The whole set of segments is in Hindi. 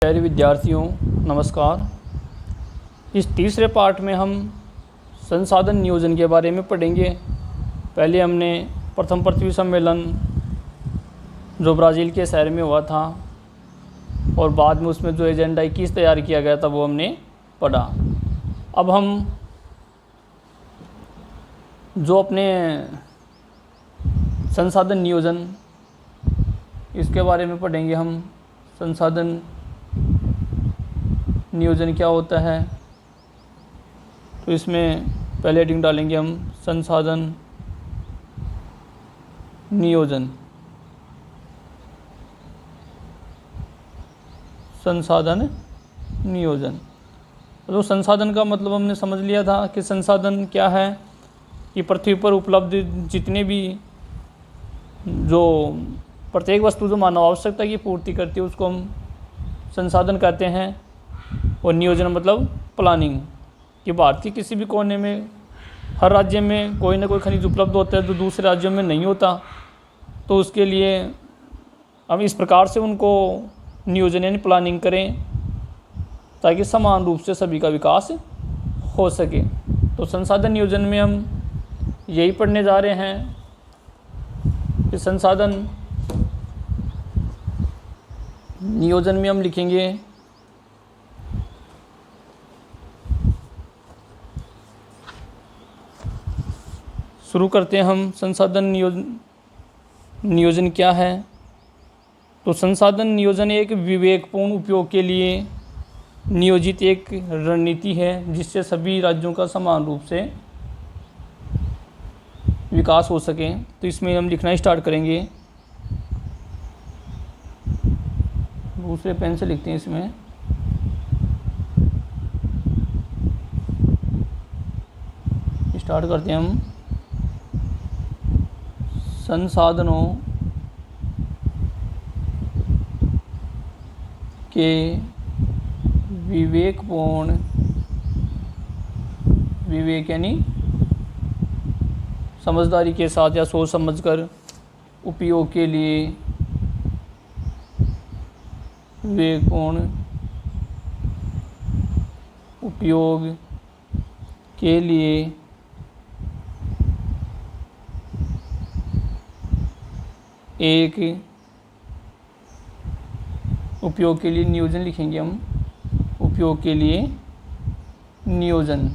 प्यारे विद्यार्थियों, नमस्कार। इस तीसरे पार्ट में हम संसाधन नियोजन के बारे में पढ़ेंगे। पहले हमने प्रथम पृथ्वी सम्मेलन जो ब्राज़ील के शहर में हुआ था और बाद में उसमें जो एजेंडा 21 तैयार किया गया था वो हमने पढ़ा। अब हम जो अपने संसाधन नियोजन इसके बारे में पढ़ेंगे। हम संसाधन नियोजन क्या होता है, तो इसमें पहले हेडिंग डालेंगे हम संसाधन नियोजन। संसाधन नियोजन, तो संसाधन का मतलब हमने समझ लिया था कि संसाधन क्या है कि पृथ्वी पर उपलब्ध जितने भी जो प्रत्येक वस्तु जो मानव आवश्यकता की पूर्ति करती है उसको हम संसाधन कहते हैं। और नियोजन मतलब प्लानिंग, कि भारत के किसी भी कोने में हर राज्य में कोई ना कोई खनिज उपलब्ध होता है जो दूसरे राज्यों में नहीं होता, तो उसके लिए हम इस प्रकार से उनको नियोजन यानी प्लानिंग करें ताकि समान रूप से सभी का विकास हो सके। तो संसाधन नियोजन में हम यही पढ़ने जा रहे हैं कि संसाधन नियोजन में हम लिखेंगे शुरू करते हैं हम संसाधन नियोजन क्या है। तो संसाधन नियोजन एक विवेकपूर्ण उपयोग के लिए नियोजित एक रणनीति है जिससे सभी राज्यों का समान रूप से विकास हो सके। तो इसमें हम लिखना स्टार्ट करेंगे। दूसरे पेन से लिखते हैं। इसमें स्टार्ट करते हैं हम संसाधनों के विवेकपूर्ण, विवेक यानी समझदारी के साथ या सोच समझकर उपयोग के लिए, विवेकपूर्ण उपयोग के लिए एक उपयोग के लिए नियोजन लिखेंगे हम। उपयोग के लिए नियोजन,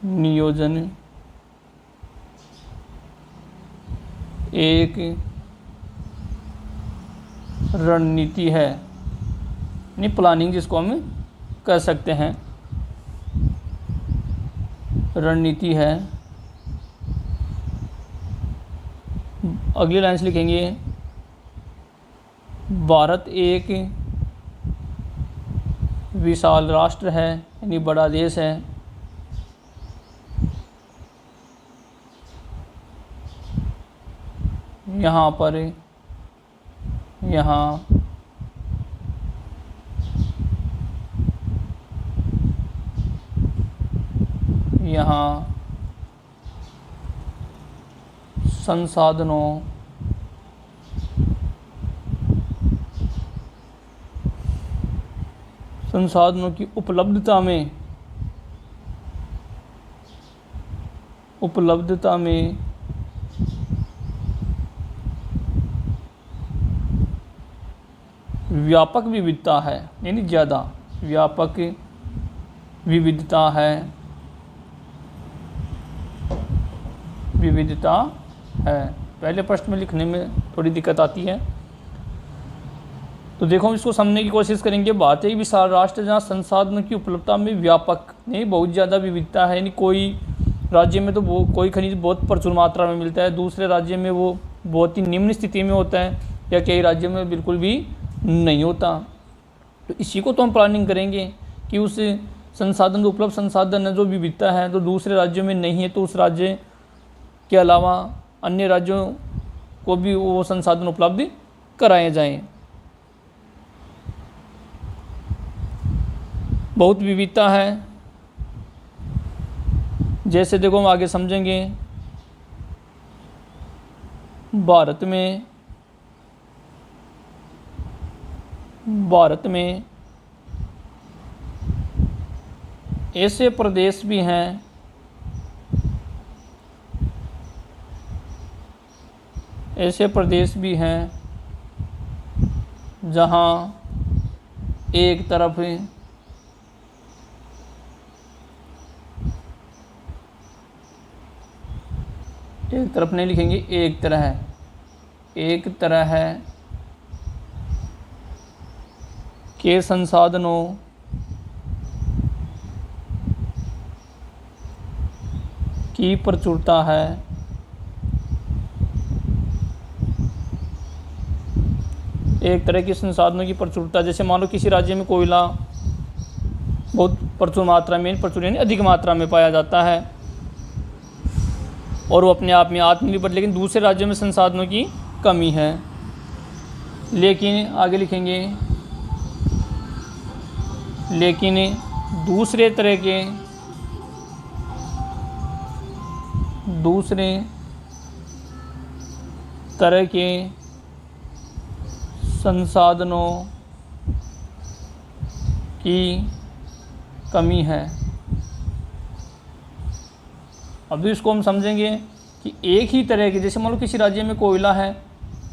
नियोजन एक रणनीति है, यानी प्लानिंग जिसको हम कह सकते हैं, रणनीति है। अगली लाइन से लिखेंगे भारत एक विशाल राष्ट्र है यानी बड़ा देश है। यहाँ पर यहाँ संसाधनों की उपलब्धता में व्यापक विविधता है, यानी ज़्यादा व्यापक विविधता है, पहले प्रश्न में लिखने में थोड़ी दिक्कत आती है। तो देखो हम इसको समझने की कोशिश करेंगे। भारत एक विशाल राष्ट्र जहाँ संसाधनों की उपलब्धता में व्यापक नहीं बहुत ज़्यादा विविधता है, यानी कोई राज्य में तो वो कोई खनिज बहुत प्रचुर मात्रा में मिलता है, दूसरे राज्य में वो बहुत ही निम्न स्थिति में होता है या कई राज्यों में बिल्कुल भी नहीं होता। तो इसी को तो हम प्लानिंग करेंगे कि उस संसाधन जो उपलब्ध संसाधन है, जो विविधता है जो दूसरे राज्यों में नहीं है, तो उस राज्य के अलावा अन्य राज्यों को भी वो संसाधन उपलब्ध कराए जाएं। बहुत विविधता है, जैसे देखो हम आगे समझेंगे। भारत में भारत में ऐसे प्रदेश भी हैं जहाँ एक तरफ नहीं लिखेंगे, एक तरह के संसाधनों की प्रचुरता है। एक तरह के संसाधनों की प्रचुरता, जैसे मान लो किसी राज्य में कोयला बहुत प्रचुर मात्रा में, यानी अधिक मात्रा में पाया जाता है और वो अपने आप में आत्मनिर्भर, लेकिन दूसरे राज्यों में संसाधनों की कमी है। लेकिन आगे लिखेंगे, लेकिन दूसरे तरह के संसाधनों की कमी है। अब इसको हम समझेंगे कि एक ही तरह के, जैसे मान लो किसी राज्य में कोयला है,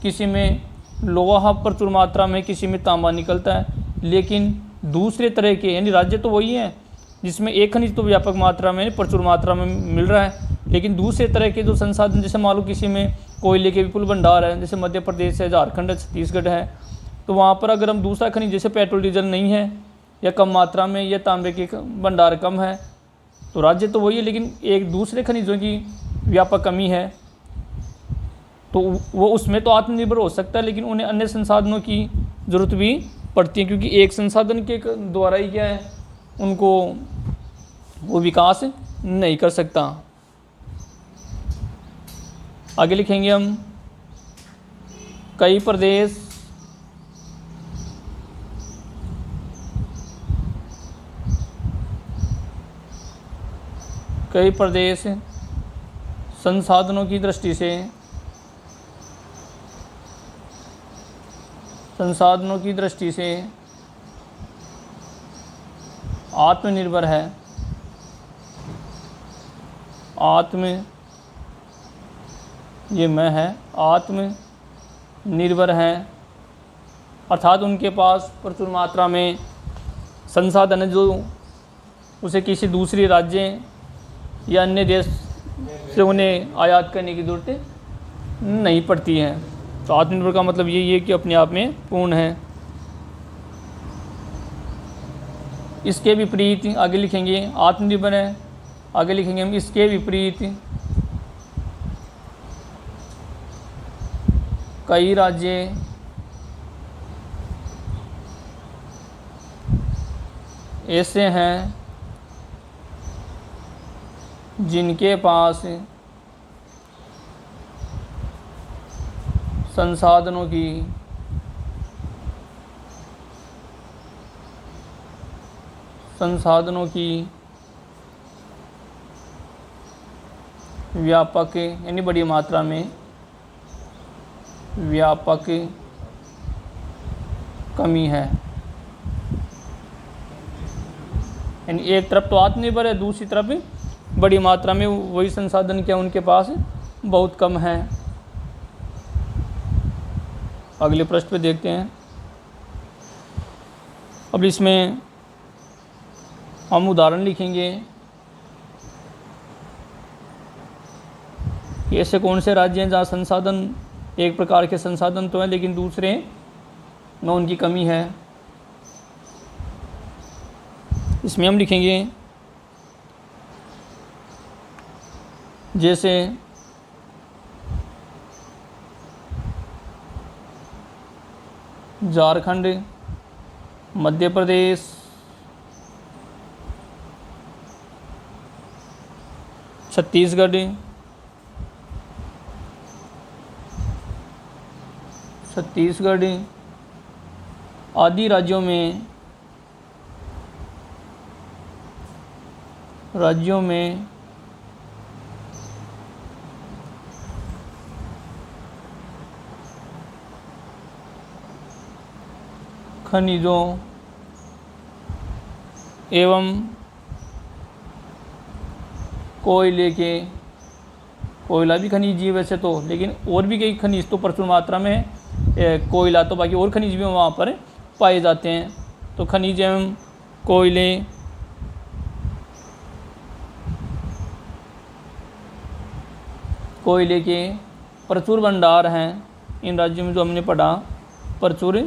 किसी में लोहा प्रचुर मात्रा में, किसी में तांबा निकलता है, लेकिन दूसरे तरह के, यानी राज्य तो वही है जिसमें एक खनिज तो व्यापक मात्रा में, प्रचुर मात्रा में मिल रहा है, लेकिन दूसरे तरह के जो संसाधन, जैसे मान लो किसी में कोयले के विपुल भंडार है, जैसे मध्य प्रदेश है, झारखंड है, छत्तीसगढ़ है, तो वहाँ पर अगर हम दूसरा खनिज जैसे पेट्रोल डीजल नहीं है या कम मात्रा में, या तांबे के भंडार कम है, तो राज्य तो वही है लेकिन एक दूसरे खनिजों की व्यापक कमी है, तो वो उसमें तो आत्मनिर्भर हो सकता है, लेकिन उन्हें अन्य संसाधनों की ज़रूरत भी पड़ती है, क्योंकि एक संसाधन के द्वारा ही क्या है, उनको वो विकास नहीं कर सकता। आगे लिखेंगे हम, कई प्रदेश संसाधनों की दृष्टि से आत्मनिर्भर है। आत्मनिर्भर है, अर्थात उनके पास प्रचुर मात्रा में संसाधन है जो उसे किसी दूसरी राज्य या अन्य देश से उन्हें आयात करने की ज़रूरत नहीं पड़ती है। तो आत्मनिर्भर का मतलब यही है कि अपने आप में पूर्ण है। इसके विपरीत आगे लिखेंगे, आत्मनिर्भर है, आगे लिखेंगे हम, इसके विपरीत कई राज्य ऐसे हैं जिनके पास संसाधनों की व्यापक, यानी बड़ी मात्रा में व्यापक कमी है। यानी एक तरफ तो आत्मनिर्भर है, दूसरी तरफ बड़ी मात्रा में वही संसाधन क्या उनके पास बहुत कम है। अगले प्रश्न पे देखते हैं। अब इसमें हम उदाहरण लिखेंगे कि ऐसे कौन से राज्य हैं जहाँ संसाधन, एक प्रकार के संसाधन तो हैं लेकिन दूसरे में उनकी कमी है। इसमें हम लिखेंगे जैसे झारखंड, मध्य प्रदेश, छत्तीसगढ़ आदि राज्यों में खनिजों एवं कोयले के, कोयला भी खनिज ही वैसे तो, लेकिन और भी कई खनिज तो प्रचुर मात्रा में है। कोयला तो बाकी और खनिज भी वहाँ पर पाए जाते हैं। तो खनिज एवं कोयले कोयले के प्रचुर भंडार हैं इन राज्यों में, जो हमने पढ़ा प्रचुर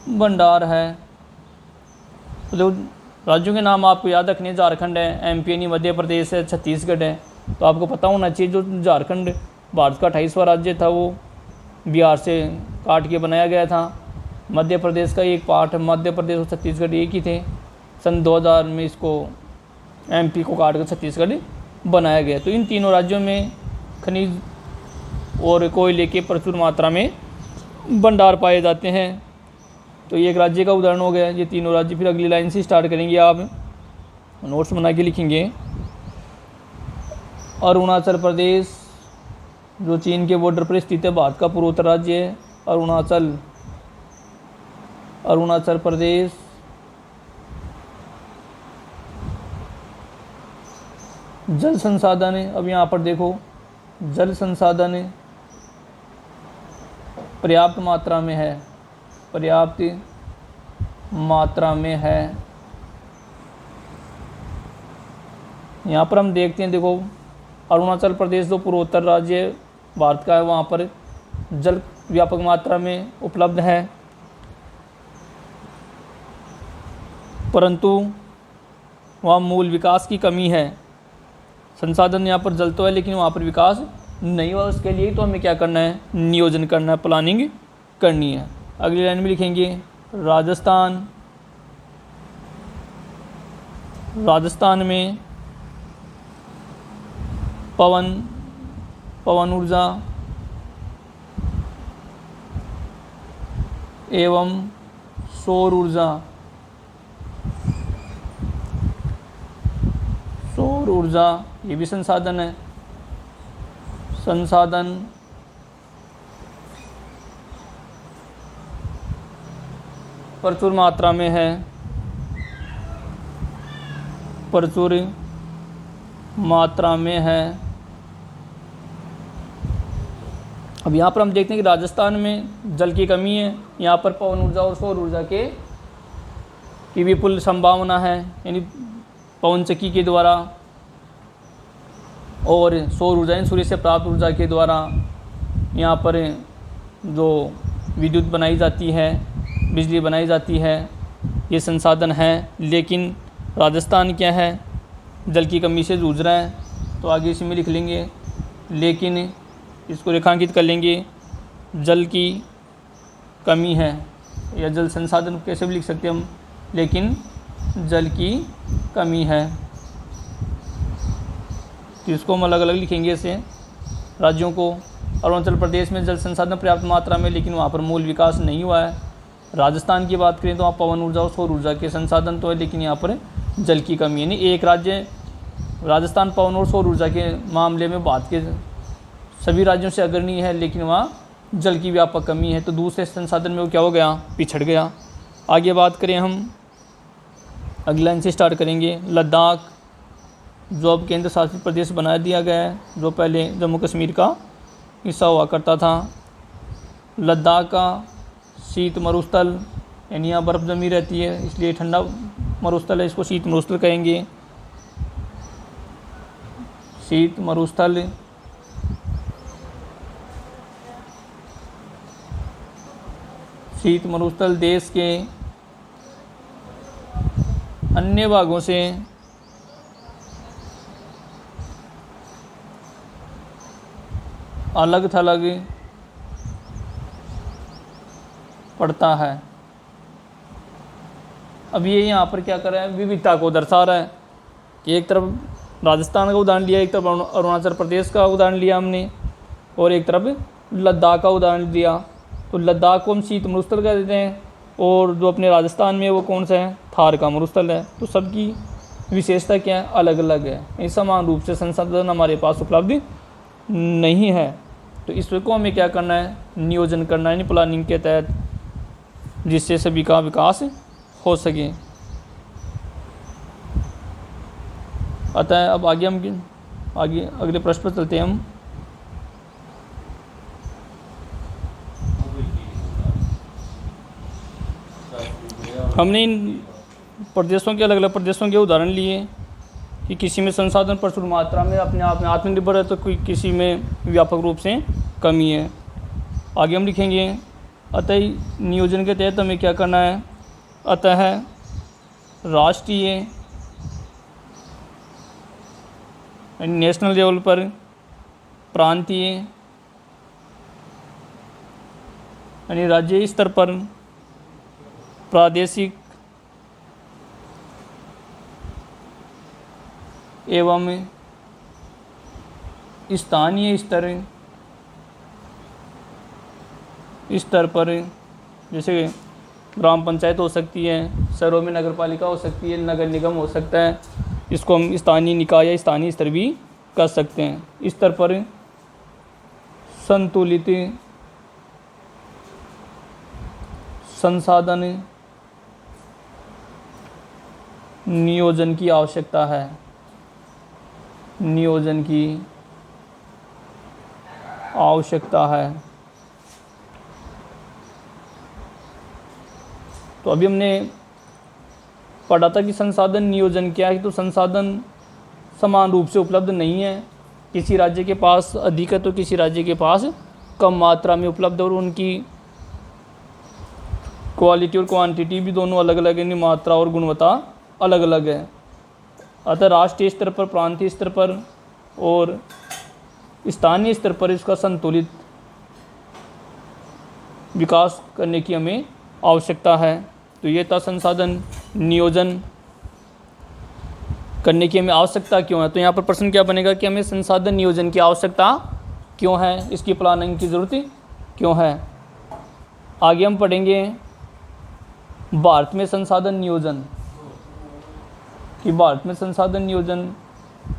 भंडार है। तो राज्यों के नाम आपको याद रखने, झारखंड है, एमपी यानी मध्य प्रदेश है, छत्तीसगढ़ है। तो आपको पता होना चाहिए जो झारखंड भारत का 28वां राज्य था वो बिहार से काट के बनाया गया था। मध्य प्रदेश का एक पार्ट, मध्य प्रदेश और छत्तीसगढ़ एक ही थे। सन 2000 में इसको एमपी को काट कर छत्तीसगढ़ बनाया गया। तो इन तीनों राज्यों में खनिज और कोयले के प्रचुर मात्रा में भंडार पाए जाते हैं। तो ये एक राज्य का उदाहरण हो गया, ये तीनों राज्य। फिर अगली लाइन से स्टार्ट करेंगे, आप नोट्स बना के लिखेंगे। अरुणाचल प्रदेश जो चीन के बॉर्डर पर स्थित है, भारत का पूर्वोत्तर राज्य है। अरुणाचल प्रदेश जल संसाधन है। अब यहाँ पर देखो, जल संसाधन पर्याप्त मात्रा में है, पर्याप्त मात्रा में है। यहाँ पर हम देखते हैं, देखो अरुणाचल प्रदेश जो पूर्वोत्तर राज्य भारत का है, वहाँ पर जल व्यापक मात्रा में उपलब्ध है, परंतु वहाँ मूल विकास की कमी है। संसाधन यहाँ पर जल तो है, लेकिन वहाँ पर विकास नहीं हुआ। उसके लिए तो हमें क्या करना है, नियोजन करना है, प्लानिंग करनी है। अगली लाइन में लिखेंगे राजस्थान। राजस्थान में पवन ऊर्जा एवं सौर ऊर्जा ये भी संसाधन है। संसाधन प्रचुर मात्रा में है, प्रचुर मात्रा में है। अब यहाँ पर हम देखते हैं कि राजस्थान में जल की कमी है। यहाँ पर पवन ऊर्जा और सौर ऊर्जा की विपुल संभावना है, यानी पवन चक्की के द्वारा और सौर ऊर्जा सूर्य से प्राप्त ऊर्जा के द्वारा यहाँ पर जो विद्युत बनाई जाती है, बिजली बनाई जाती है, ये संसाधन है। लेकिन राजस्थान क्या है, जल की कमी से जूझ रहा है। तो आगे इसमें लिख लेंगे, लेकिन इसको रेखांकित कर लेंगे, जल की कमी है, या जल संसाधन कैसे भी लिख सकते हैं हम, लेकिन जल की कमी है। तो इसको हम अलग अलग लिखेंगे ऐसे राज्यों को। अरुणाचल प्रदेश में जल संसाधन पर्याप्त मात्रा में, लेकिन वहाँ पर मूल विकास नहीं हुआ है। राजस्थान की बात करें तो वहाँ पवन ऊर्जा और सौर ऊर्जा के संसाधन तो है, लेकिन यहाँ पर जल की कमी है। नहीं, एक राज्य राजस्थान पवन और सौर ऊर्जा के मामले में भारत के सभी राज्यों से अग्रणी है, लेकिन वहाँ जल की व्यापक कमी है। तो दूसरे संसाधन में वो क्या हो गया, पिछड़ गया। आगे बात करें हम, अगली लाइन से स्टार्ट करेंगे। लद्दाख जो अब केंद्र शासित प्रदेश बना दिया गया है, जो पहले जम्मू कश्मीर का हिस्सा हुआ करता था। लद्दाख का शीत मरुस्थल, यानी यहाँ बर्फ़ जमी रहती है, इसलिए ठंडा मरुस्थल है, इसको शीत मरुस्थल कहेंगे। शीत मरुस्थल शीत मरुस्थल देश के अन्य भागों से अलग थलग पड़ता है। अब ये यहाँ पर क्या कर रहा है, विविधता को दर्शा रहा है कि एक तरफ राजस्थान का उदाहरण लिया, एक तरफ अरुणाचल प्रदेश का उदाहरण लिया हमने, और एक तरफ लद्दाख का उदाहरण दिया। तो लद्दाख को हम शीत मरुस्थल कह देते हैं, और जो अपने राजस्थान में वो कौन सा है, थार का मरुस्थल है। तो सबकी विशेषता क्या है, अलग अलग है। इस समान रूप से संसाधन हमारे पास उपलब्ध नहीं है। तो इसको हमें क्या करना है, नियोजन करना है, यानी प्लानिंग के तहत जिससे सभी का विकास हो सके। अतः अब आगे अगले प्रश्न पर चलते हैं हम। हमने इन प्रदेशों के अलग अलग प्रदेशों के उदाहरण लिए कि किसी में संसाधन प्रचुर मात्रा में अपने आप में आत्मनिर्भर है तो कोई किसी में व्यापक रूप से कमी है। आगे हम लिखेंगे, अतः नियोजन के तहत हमें क्या करना है। अतः राष्ट्रीय नेशनल लेवल पर, प्रांतीय यानी राज्य स्तर पर, प्रादेशिक एवं स्थानीय स्तर पर, जैसे ग्राम पंचायत हो सकती है, शहरों में नगर पालिका हो सकती है, नगर निगम हो सकता है, इसको हम स्थानीय निकाय या स्थानीय स्तर भी कर सकते हैं। इस स्तर पर संतुलित संसाधन नियोजन की आवश्यकता है। नियोजन की आवश्यकता है। तो अभी हमने पढ़ा था कि संसाधन नियोजन क्या है। तो संसाधन समान रूप से उपलब्ध नहीं है, किसी राज्य के पास अधिक है तो किसी राज्य के पास कम मात्रा में उपलब्ध, और उनकी क्वालिटी और क्वांटिटी भी दोनों अलग अलग है, मात्रा और गुणवत्ता अलग अलग है। अतः राष्ट्रीय स्तर पर, प्रांतीय स्तर पर और स्थानीय स्तर पर इसका संतुलित विकास करने की हमें आवश्यकता है। तो ये था संसाधन नियोजन करने की हमें आवश्यकता क्यों है। तो यहाँ पर प्रश्न क्या बनेगा कि हमें संसाधन नियोजन की आवश्यकता क्यों है, इसकी प्लानिंग की ज़रूरत क्यों है। आगे हम पढ़ेंगे भारत में संसाधन नियोजन, कि भारत में संसाधन नियोजन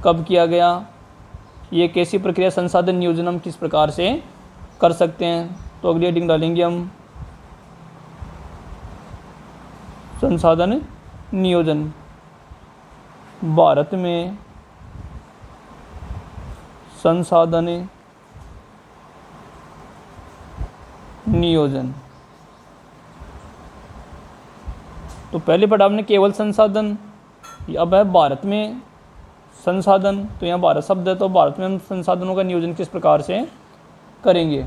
कब किया गया, ये कैसी प्रक्रिया, संसाधन नियोजन हम किस प्रकार से कर सकते हैं। तो अगली हेडिंग डालेंगे हम संसाधन नियोजन। भारत में संसाधन नियोजन। तो पहले पढ़ा हमने केवल संसाधन, अब है भारत में संसाधन। तो यहाँ भारत शब्द है, तो भारत में हम संसाधनों का नियोजन किस प्रकार से करेंगे।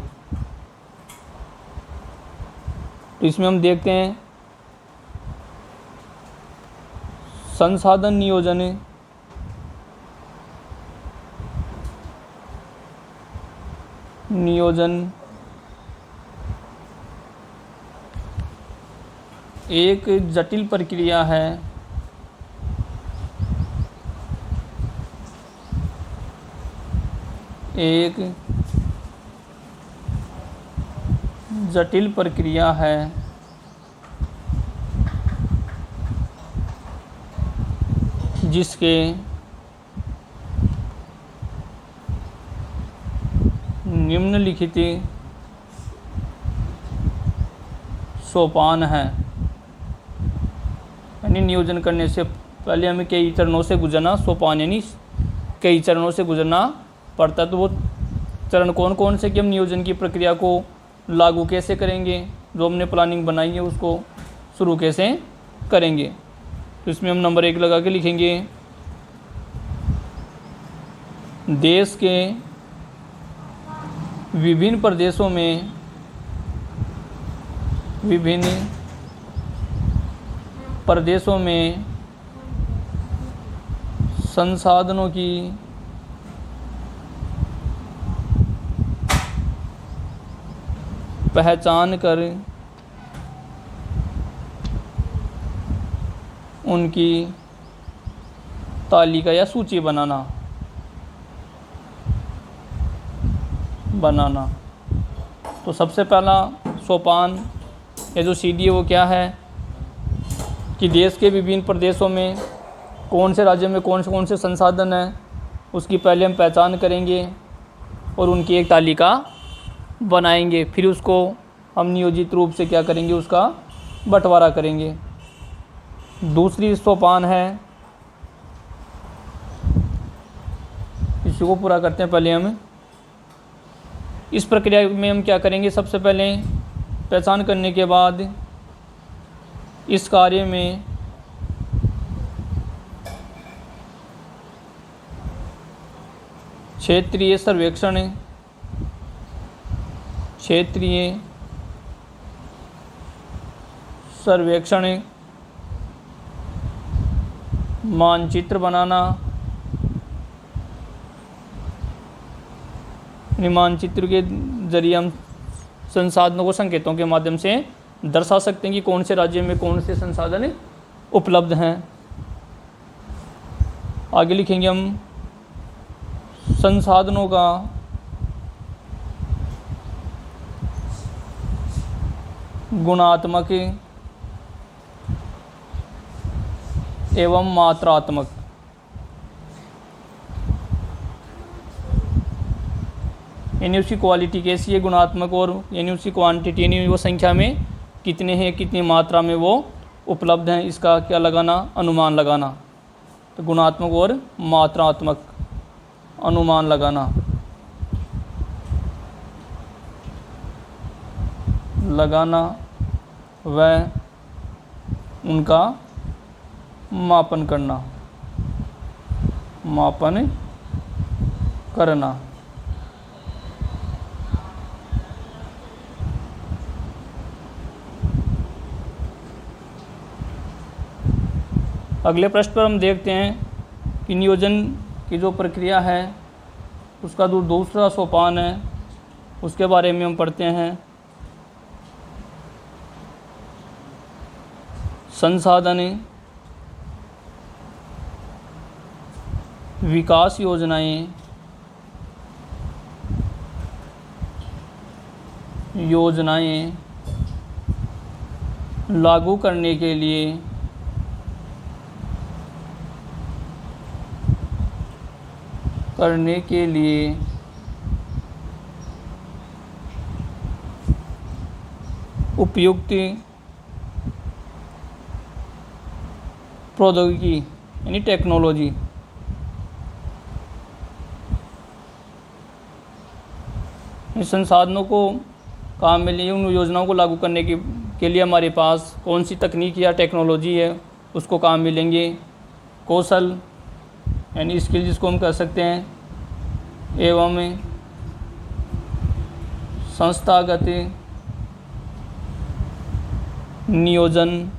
तो इसमें हम देखते हैं संसाधन नियोजन एक जटिल प्रक्रिया है। एक जटिल प्रक्रिया है जिसके निम्नलिखित सोपान है। यानी नियोजन करने से पहले हमें कई चरणों से गुजरना, सोपान यानी कई चरणों से गुजरना पड़ता है। तो वो चरण कौन कौन से कि हम नियोजन की प्रक्रिया को लागू कैसे करेंगे, जो हमने प्लानिंग बनाई है उसको शुरू कैसे करेंगे। तो इसमें हम नंबर 1 लगा के लिखेंगे, देश के विभिन्न प्रदेशों में संसाधनों की पहचान कर उनकी तालिका या सूची बनाना। तो सबसे पहला सोपान या जो सीढ़ी है वो क्या है कि देश के विभिन्न प्रदेशों में कौन से राज्य में कौन से संसाधन हैं, उसकी पहले हम पहचान करेंगे और उनकी एक तालिका बनाएंगे। फिर उसको हम नियोजित रूप से क्या करेंगे, उसका बंटवारा करेंगे। दूसरी सोपान है, इसी को पूरा करते हैं पहले हम। इस प्रक्रिया में हम क्या करेंगे, सबसे पहले पहचान करने के बाद इस कार्य में क्षेत्रीय सर्वेक्षण, क्षेत्रीय सर्वेक्षण, मानचित्र बनाना, मानचित्र के जरिए हम संसाधनों को संकेतों के माध्यम से दर्शा सकते हैं कि कौन से राज्य में कौन से संसाधन उपलब्ध हैं। आगे लिखेंगे हम संसाधनों का गुणात्मक एवं मात्रात्मक। यानी उसकी क्वालिटी कैसी है, गुणात्मक, और यानी उसकी क्वांटिटी, यानी वो संख्या में कितने हैं, कितनी मात्रा में वो उपलब्ध हैं, इसका क्या लगाना, अनुमान लगाना। तो गुणात्मक और मात्रात्मक अनुमान लगाना, व उनका मापन करना, अगले पृष्ठ पर हम देखते हैं कि नियोजन की जो प्रक्रिया है उसका जो दूसरा सोपान है उसके बारे में हम पढ़ते हैं। संसाधन विकास योजनाएं लागू करने के लिए उपयुक्त प्रौद्योगिकी यानी टेक्नोलॉजी, संसाधनों को काम में लिए उन योजनाओं को लागू करने के लिए हमारे पास कौन सी तकनीक या टेक्नोलॉजी है उसको काम मिलेंगे। कौशल यानी स्किल जिसको हम कह सकते हैं, एवं संस्थागत नियोजन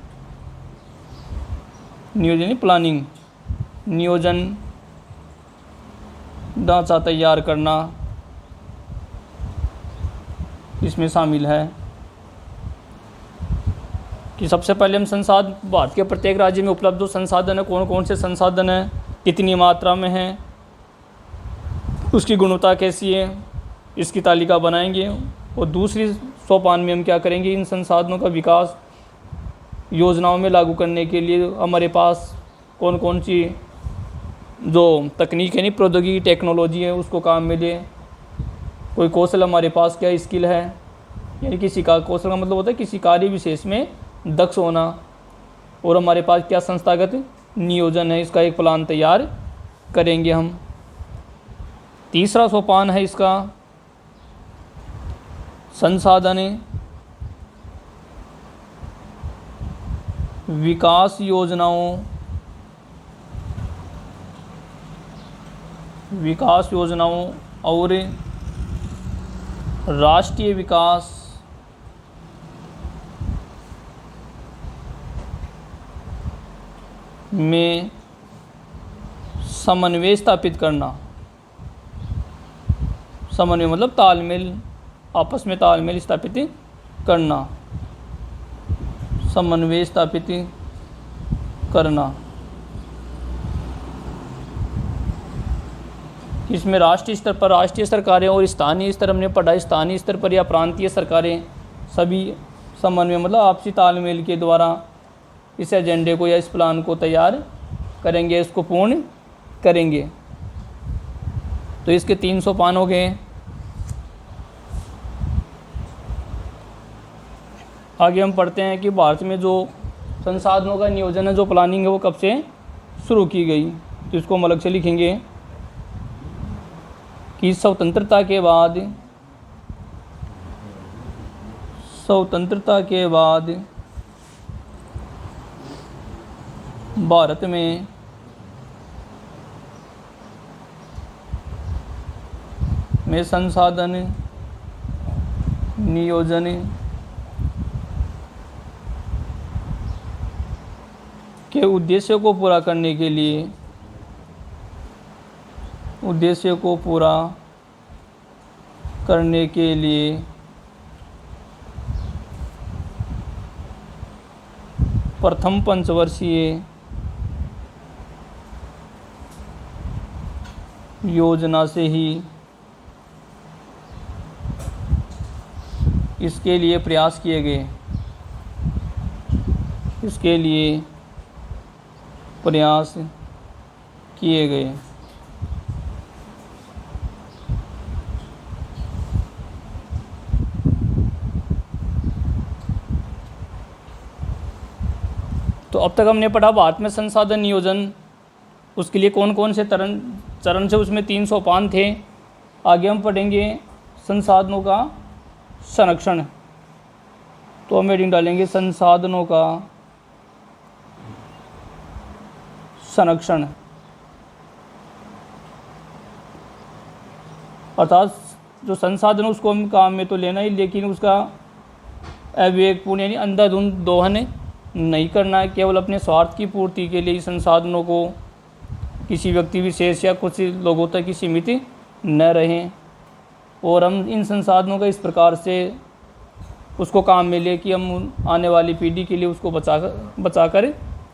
प्लानिंग, नियोजन ढांचा तैयार करना इसमें शामिल है। कि सबसे पहले हम संसाधन, भारत के प्रत्येक राज्य में उपलब्ध जो संसाधन है, कौन कौन से संसाधन हैं, कितनी मात्रा में हैं, उसकी गुणवत्ता कैसी है, इसकी तालिका बनाएंगे। और दूसरी सोपान में हम क्या करेंगे, इन संसाधनों का विकास योजनाओं में लागू करने के लिए हमारे पास कौन कौन सी जो तकनीक यानी प्रौद्योगिकी टेक्नोलॉजी है उसको काम में ले। कोई कौशल हमारे पास क्या स्किल है, यानी किसी का कौशल का मतलब होता है किसी कार्य विशेष में दक्ष होना। और हमारे पास क्या संस्थागत नियोजन है, इसका एक प्लान तैयार करेंगे हम। तीसरा सोपान है इसका संसाधन विकास योजनाओं और राष्ट्रीय विकास में समन्वय स्थापित करना। समन्वय मतलब तालमेल, आपस में तालमेल स्थापित करना, समन्वय स्थापित करना। इसमें राष्ट्रीय स्तर पर राष्ट्रीय सरकारें और स्थानीय स्तर हमने पढ़ा, स्थानीय स्तर पर या प्रांतीय सरकारें सभी समन्वय मतलब आपसी तालमेल के द्वारा इस एजेंडे को या इस प्लान को तैयार करेंगे, इसको पूर्ण करेंगे। तो इसके 3 सोपान हो गए। आगे हम पढ़ते हैं कि भारत में जो संसाधनों का नियोजन है, जो प्लानिंग है, वो कब से शुरू की गई। तो इसको हम अलग से लिखेंगे कि स्वतंत्रता के बाद भारत में संसाधन नियोजन के उद्देश्य को पूरा करने के लिए प्रथम पंचवर्षीय योजना से ही इसके लिए प्रयास किए गए। तो अब तक हमने पढ़ा भारत में संसाधन नियोजन, उसके लिए कौन कौन से चरण से, उसमें 3 सोपान थे। आगे हम पढ़ेंगे संसाधनों का संरक्षण। तो हम हेडिंग डालेंगे संसाधनों का संरक्षण, अर्थात जो संसाधन उसको हम काम में तो लेना ही, लेकिन उसका अविवेकपूर्ण यानी अंधाधुंध दोहन नहीं करना है। केवल अपने स्वार्थ की पूर्ति के लिए संसाधनों को किसी व्यक्ति विशेष या कुछ लोगों तक ही सीमित न रहें, और हम इन संसाधनों का इस प्रकार से उसको काम में ले कि हम आने वाली पीढ़ी के लिए उसको बचा कर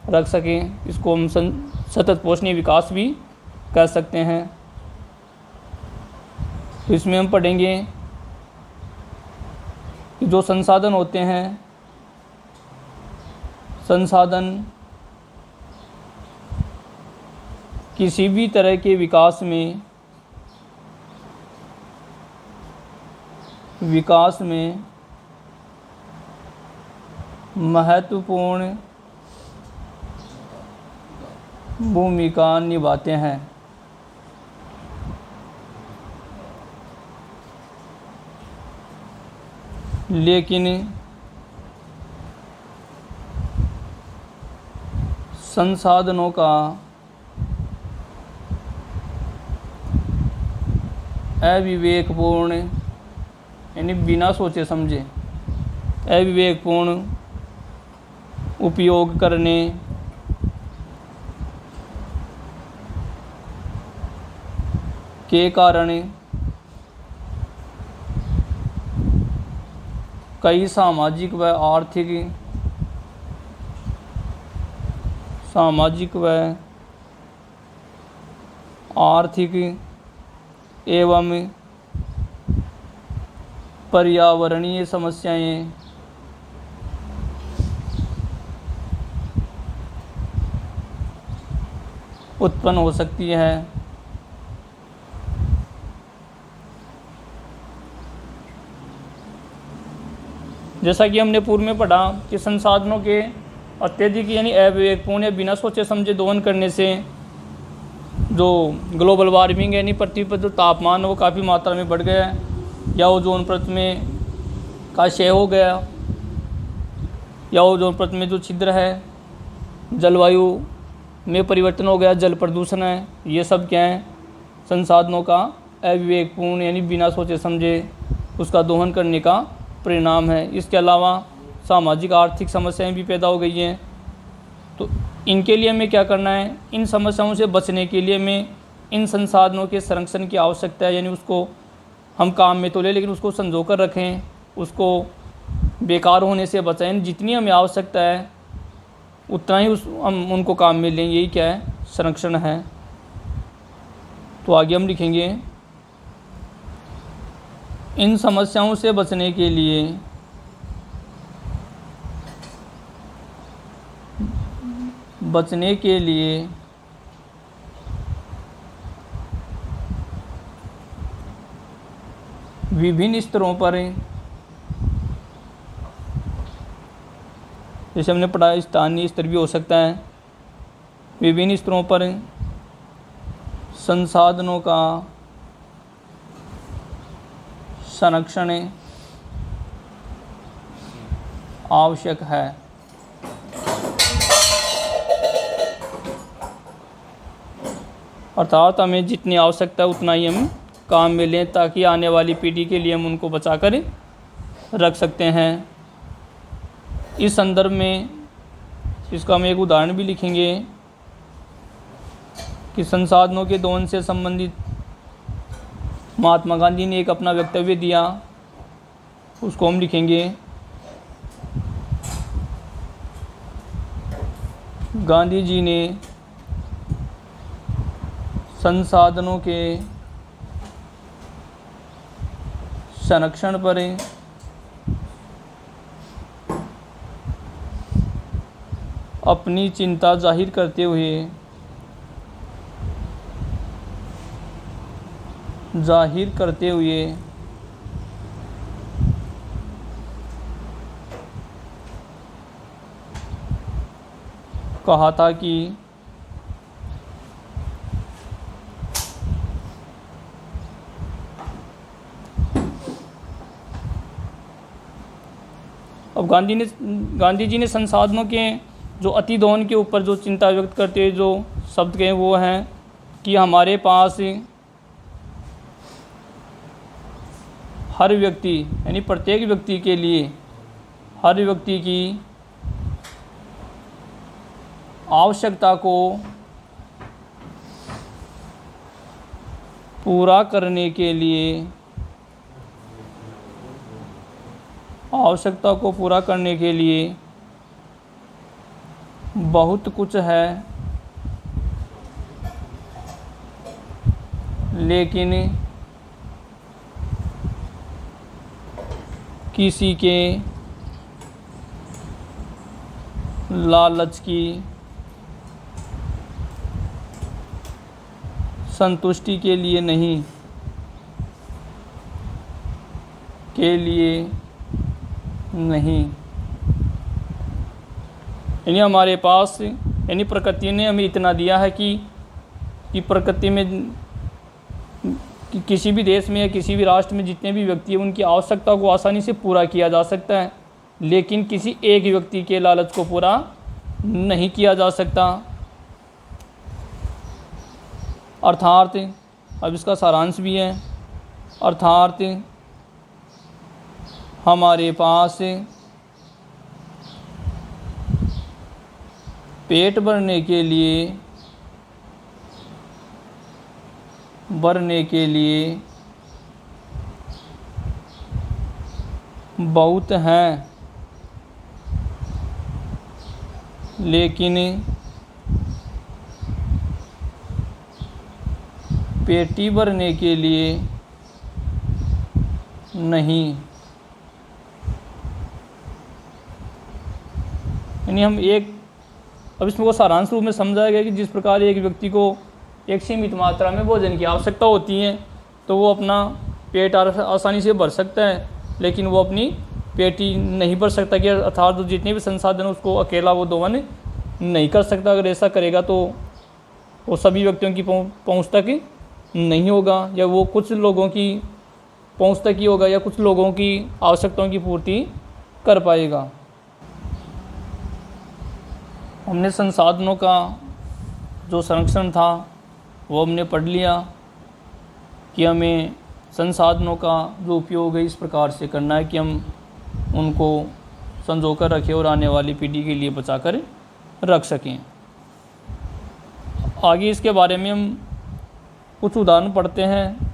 रख सकें। इसको हम सतत पोषणीय विकास भी कर सकते हैं। तो इसमें हम पढ़ेंगे कि जो संसाधन होते हैं, संसाधन किसी भी तरह के विकास में महत्वपूर्ण भूमिका निभाते हैं। लेकिन संसाधनों का अविवेकपूर्ण यानी बिना सोचे समझे अविवेकपूर्ण उपयोग करने के कारण कई सामाजिक व आर्थिक एवं पर्यावरणीय समस्याएं उत्पन्न हो सकती है। जैसा कि हमने पूर्व में पढ़ा कि संसाधनों के अत्यधिक यानी अविवेकपूर्ण या बिना सोचे समझे दोहन करने से जो ग्लोबल वार्मिंग यानी पृथ्वी पर जो तापमान है वो काफ़ी मात्रा में बढ़ गया है, या ओजोन परत में का क्षय हो गया, या ओजोन परत में जो छिद्र है, जलवायु में परिवर्तन हो गया, जल प्रदूषण है। ये सब क्या है? संसाधनों का अविवेकपूर्ण यानी बिना सोचे समझे उसका दोहन करने का परिणाम है। इसके अलावा सामाजिक आर्थिक समस्याएं भी पैदा हो गई हैं। तो इनके लिए हमें क्या करना है? इन समस्याओं से बचने के लिए हमें इन संसाधनों के संरक्षण की आवश्यकता है, यानी उसको हम काम में तो ले लेकिन उसको संजो कर रखें, उसको बेकार होने से बचाएं। जितनी हमें आवश्यकता है उतना ही हम उनको काम में लें। यही क्या है? संरक्षण है। तो आगे हम लिखेंगे इन समस्याओं से बचने के लिए विभिन्न स्तरों पर जैसे हमने पढ़ा स्थानीय स्तर भी हो सकता है। विभिन्न स्तरों पर संसाधनों का संरक्षण आवश्यक है। अर्थात हमें जितनी आवश्यकता है उतना ही हम काम में लें ताकि आने वाली पीढ़ी के लिए हम उनको बचा कर रख सकते हैं। इस संदर्भ में इसका हम एक उदाहरण भी लिखेंगे कि संसाधनों के दोहन से संबंधित महात्मा गांधी ने एक अपना वक्तव्य दिया, उसको हम लिखेंगे। गांधी जी ने संसाधनों के संरक्षण पर अपनी चिंता जाहिर करते हुए कहा था कि अब गांधी जी ने संसाधनों के जो अति दोहन के ऊपर जो चिंता व्यक्त करते हुए जो शब्द कहे वो हैं कि हमारे पास हर व्यक्ति यानी प्रत्येक व्यक्ति के लिए हर व्यक्ति की आवश्यकता को पूरा करने के लिए बहुत कुछ है, लेकिन किसी के लालच की संतुष्टि के लिए नहीं। यानी हमारे पास यानी प्रकृति ने हमें इतना दिया है कि प्रकृति में किसी भी देश में या किसी भी राष्ट्र में जितने भी व्यक्ति हैं उनकी आवश्यकता को आसानी से पूरा किया जा सकता है, लेकिन किसी एक व्यक्ति के लालच को पूरा नहीं किया जा सकता। अर्थात अब इसका सारांश भी है, अर्थात हमारे पास पेट भरने के लिए बहुत हैं, लेकिन पेटी भरने के लिए नहीं। यानी हम अब इसमें को सारांश रूप में समझाया गया कि जिस प्रकार एक व्यक्ति को एक सीमित मात्रा में भोजन की आवश्यकता होती है तो वो अपना पेट आसानी से भर सकता है, लेकिन वो अपनी पेटी नहीं भर सकता कि अर्थात तो जितने भी संसाधन उसको अकेला वो दोहन नहीं कर सकता। अगर ऐसा करेगा तो वो सभी व्यक्तियों की पहुँच तक नहीं होगा, या वो कुछ लोगों की पहुँच तक ही होगा, या कुछ लोगों की आवश्यकताओं की पूर्ति कर पाएगा। हमने संसाधनों का जो संरक्षण था वो हमने पढ़ लिया कि हमें संसाधनों का जो उपयोग है इस प्रकार से करना है कि हम उनको संजो कर रखें और आने वाली पीढ़ी के लिए बचा कर रख सकें। आगे इसके बारे में हम कुछ उदाहरण पढ़ते हैं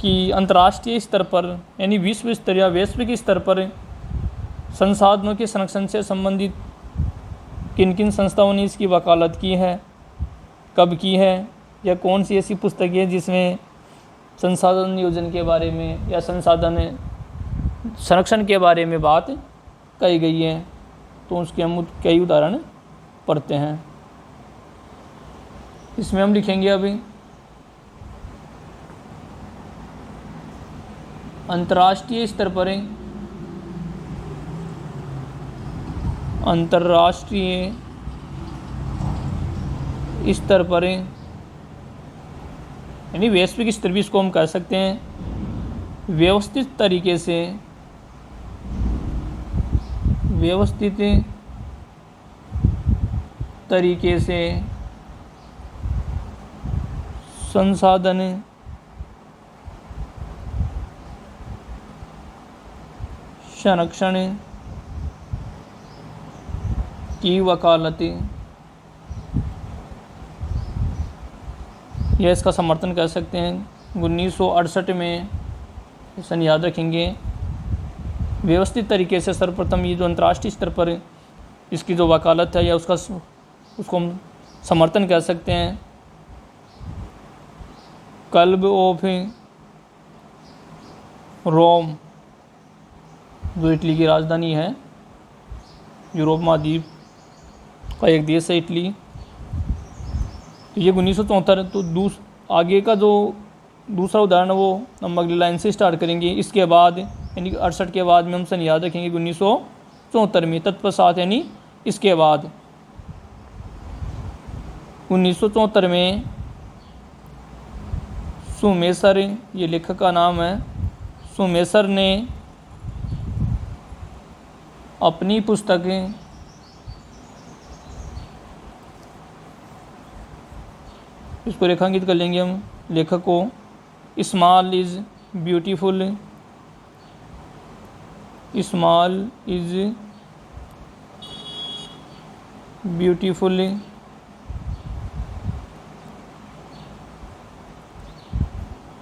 कि अंतर्राष्ट्रीय स्तर पर यानी विश्व स्तर या वैश्विक स्तर पर संसाधनों के संरक्षण से संबंधित किन किन संस्थाओं ने इसकी वकालत की है, कब की है, या कौन सी ऐसी पुस्तक है जिसमें संसाधन नियोजन के बारे में या संसाधन संरक्षण के बारे में बात कही गई है। तो उसके हम कई उदाहरण पढ़ते हैं। इसमें हम लिखेंगे अभी अंतर्राष्ट्रीय स्तर पर, यानी वैश्विक स्तर भी इसको हम कह सकते हैं, व्यवस्थित तरीके से संसाधन संरक्षण की वकालत, यह इसका समर्थन कर सकते हैं। 1968 में, सन याद रखेंगे, व्यवस्थित तरीके से सर्वप्रथम ये जो अंतर्राष्ट्रीय स्तर पर इसकी जो वकालत है या उसको हम समर्थन कह सकते हैं। क्लब ऑफ रोम, जो इटली की राजधानी है, यूरोप महाद्वीप का एक देश है इटली। तो ये 1974। तो आगे का जो दूसरा उदाहरण वो हम अगली लाइन से स्टार्ट करेंगे। इसके बाद यानी 68 के बाद में हम सन याद रखेंगे 1974 में, तत्पश्चात यानी इसके बाद 1974 में सुमेसर, ये लेखक का नाम है, सुमेसर ने अपनी पुस्तक इसको रेखांकित कर लेंगे हम लेखक को, small is beautiful, small is beautiful,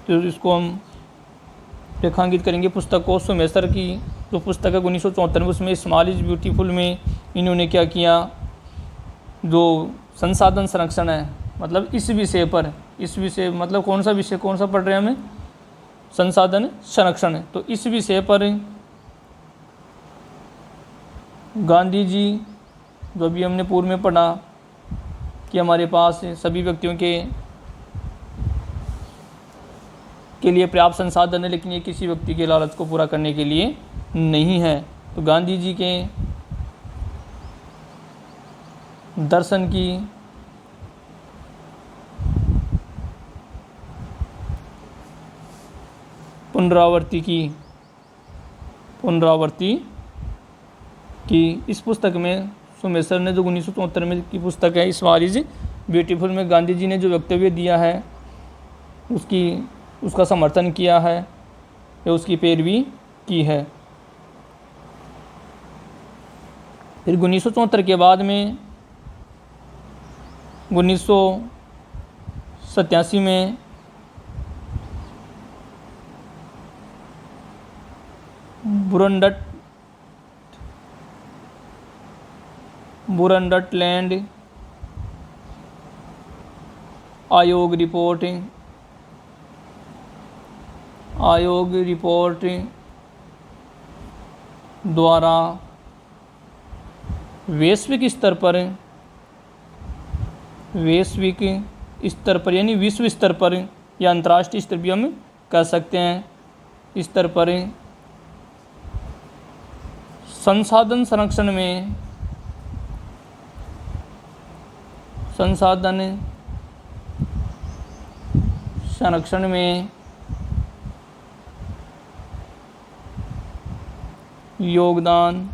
तो इसको हम रेखांकित करेंगे पुस्तक को। सुमेसर की जो पुस्तक है 1974 में, उसमें स्मॉल इज ब्यूटीफुल में इन्होंने क्या किया, जो संसाधन संरक्षण है, मतलब इस विषय पर, इस विषय मतलब कौन सा विषय, कौन सा पढ़ रहे हैं हमें, संसाधन संरक्षण। तो इस विषय पर गांधी जी, जो भी हमने पूर्व में पढ़ा कि हमारे पास सभी व्यक्तियों के लिए पर्याप्त संसाधन है, लेकिन ये किसी व्यक्ति के लालच को पूरा करने के लिए नहीं है। तो गांधी जी के दर्शन की पुनरावृत्ति की इस पुस्तक में सुमेसर ने, जो 1974 में की पुस्तक है स्मॉल इज ब्यूटीफुल में, गांधी जी ने जो वक्तव्य दिया है उसका समर्थन किया है या उसकी पैरवी की है। फिर 1974 के बाद में 1987 में बुरंडटलैंड आयोग रिपोर्ट द्वारा वैश्विक स्तर पर यानी विश्व स्तर पर या अंतर्राष्ट्रीय स्तर भी हम कह सकते हैं, स्तर पर संसाधन संरक्षण में योगदान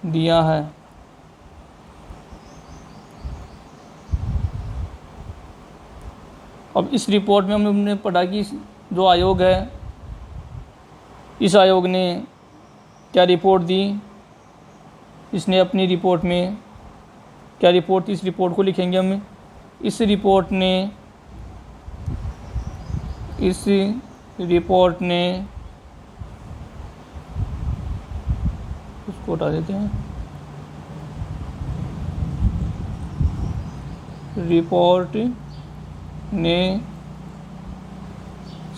दिया है। अब इस रिपोर्ट में हमने पढ़ा कि जो आयोग है, इस आयोग ने क्या रिपोर्ट दी, इसने अपनी रिपोर्ट में क्या रिपोर्ट, इस रिपोर्ट को लिखेंगे हम। इस रिपोर्ट ने उसको हटा देते हैं, रिपोर्ट ने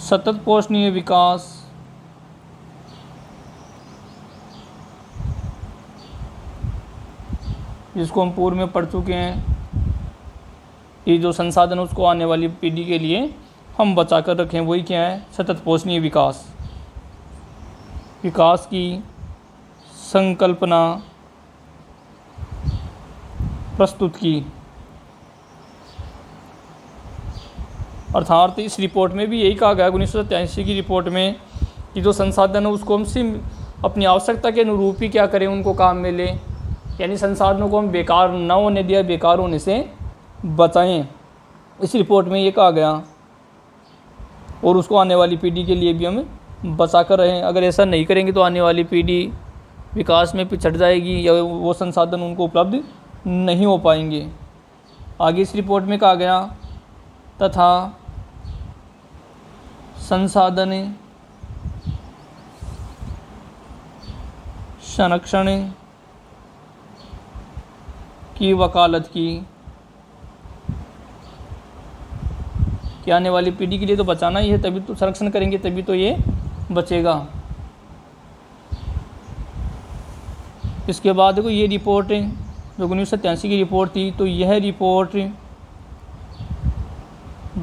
सतत पोषणीय विकास जिसको हम पूर्व में पढ़ चुके हैं, ये जो संसाधन उसको आने वाली पीढ़ी के लिए हम बचा कर रखें, वही क्या है, सतत पोषणीय विकास की संकल्पना प्रस्तुत की। अर्थात इस रिपोर्ट में भी यही कहा गया 1987 की रिपोर्ट में कि जो संसाधन है उसको हम सिर्फ अपनी आवश्यकता के अनुरूप ही क्या करें, उनको काम में लें, यानी संसाधनों को हम बेकार न होने दिया, बेकार होने से बचाएं। इस रिपोर्ट में ये कहा गया और उसको आने वाली पीढ़ी के लिए भी हम बचा कर रहें। अगर ऐसा नहीं करेंगे तो आने वाली पीढ़ी विकास में पिछड़ जाएगी या वो संसाधन उनको उपलब्ध नहीं हो पाएंगे। आगे इस रिपोर्ट में कहा गया तथा संसाधन संरक्षण की वकालत की कि आने वाली पीढ़ी के लिए तो बचाना ही है, तभी तो संरक्षण करेंगे, तभी तो ये बचेगा। इसके बाद देखो ये रिपोर्ट जो 1987 की रिपोर्ट थी, तो यह रिपोर्ट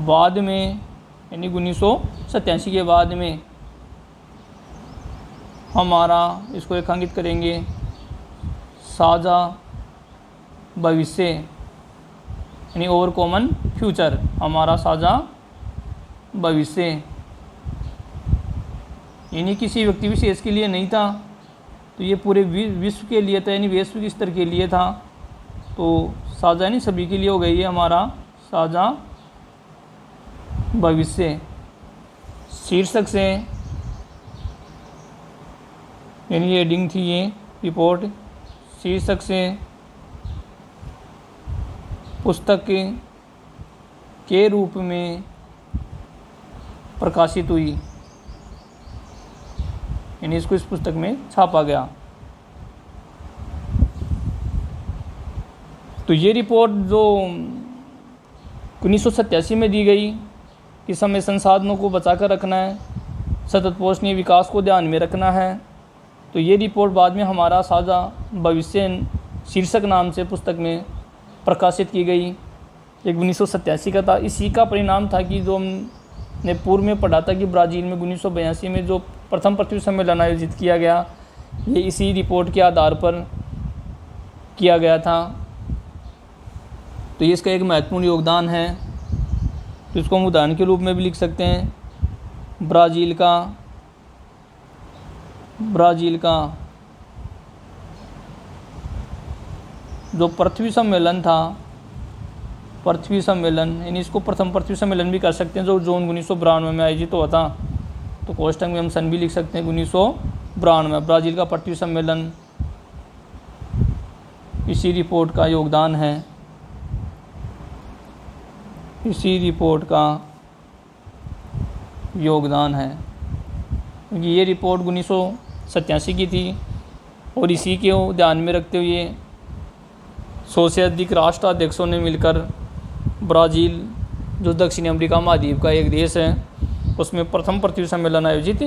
बाद में यानी 1987 के बाद में हमारा इसको रेखांकित करेंगे साझा भविष्य यानी ओवर कॉमन फ्यूचर, हमारा साझा भविष्य, यानी किसी व्यक्ति विशेष के लिए नहीं था, तो ये पूरे विश्व के लिए था, यानी वैश्विक स्तर के लिए था। तो साझा यानी सभी के लिए हो गई है हमारा साझा भविष्य। शीर्षक से यानी हेडिंग थी ये रिपोर्ट, शीर्षक से पुस्तक के रूप में प्रकाशित हुई, यानी इसको इस पुस्तक में छापा गया। तो ये रिपोर्ट जो 1987 में दी गई कि समय संसाधनों को बचाकर रखना है, सतत पोषणीय विकास को ध्यान में रखना है, तो ये रिपोर्ट बाद में हमारा साझा भविष्य शीर्षक नाम से पुस्तक में प्रकाशित की गई। एक 1987 का था। इसी का परिणाम था कि जो हमने पूर्व में पढ़ा था कि ब्राज़ील में 1982 में जो प्रथम पृथ्वी सम्मेलन आयोजित किया गया, ये इसी रिपोर्ट के आधार पर किया गया था। तो ये इसका एक महत्वपूर्ण योगदान है। तो इसको हम उदाहरण के रूप में भी लिख सकते हैं। ब्राज़ील का जो पृथ्वी सम्मेलन था, पृथ्वी सम्मेलन यानी इसको प्रथम पृथ्वी सम्मेलन भी कर सकते हैं, जो जून 1992 में आयोजित हुआ था। तो कोष्टक में हम सन भी लिख सकते हैं 1992। ब्राज़ील का पृथ्वी सम्मेलन इसी रिपोर्ट का योगदान है, इसी रिपोर्ट का योगदान है, क्योंकि ये रिपोर्ट 1987 की थी और इसी के ध्यान में रखते हुए 100 से अधिक राष्ट्राध्यक्षों ने मिलकर ब्राज़ील जो दक्षिण अमेरिका महाद्वीप का एक देश है, उसमें प्रथम पृथ्वी सम्मेलन आयोजित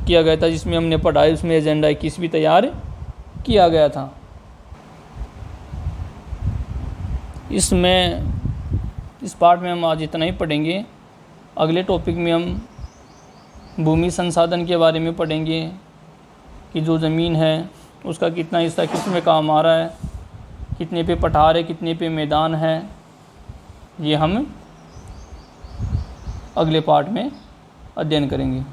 किया गया था, जिसमें हमने पढ़ा है उसमें एजेंडा 21 भी तैयार किया गया था। इस पार्ट में हम आज इतना ही पढ़ेंगे। अगले टॉपिक में हम भूमि संसाधन के बारे में पढ़ेंगे कि जो ज़मीन है उसका कितना हिस्सा किस में काम आ रहा है, कितने पे पठार है, कितने पे मैदान है। ये हम अगले पार्ट में अध्ययन करेंगे।